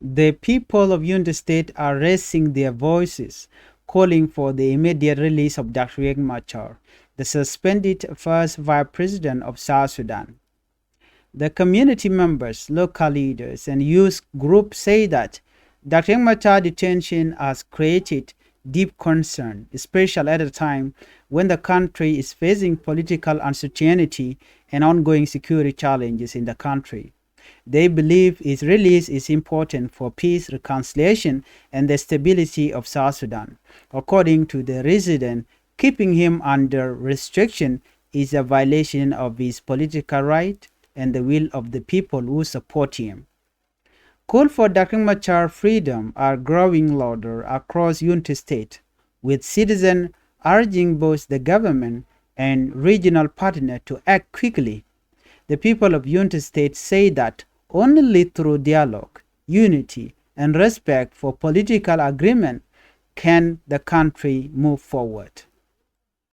The people of Unity State are raising their voices, calling for the immediate release of Dr. Riek Machar, the suspended first vice president of South Sudan. The community members, local leaders, and youth groups say that Dr. Riek Machar detention has created deep concern, especially at a time when the country is facing political uncertainty and ongoing security challenges in the country. They believe his release is important for peace, reconciliation, and the stability of South Sudan. According to the resident, keeping him under restriction is a violation of his political right and the will of the people who support him. Calls for Dr. Machar freedom are growing louder across Unity State, with citizens urging both the government and regional partners to act quickly. The people of Unity State say that only through dialogue, unity, and respect for political agreement can the country move forward.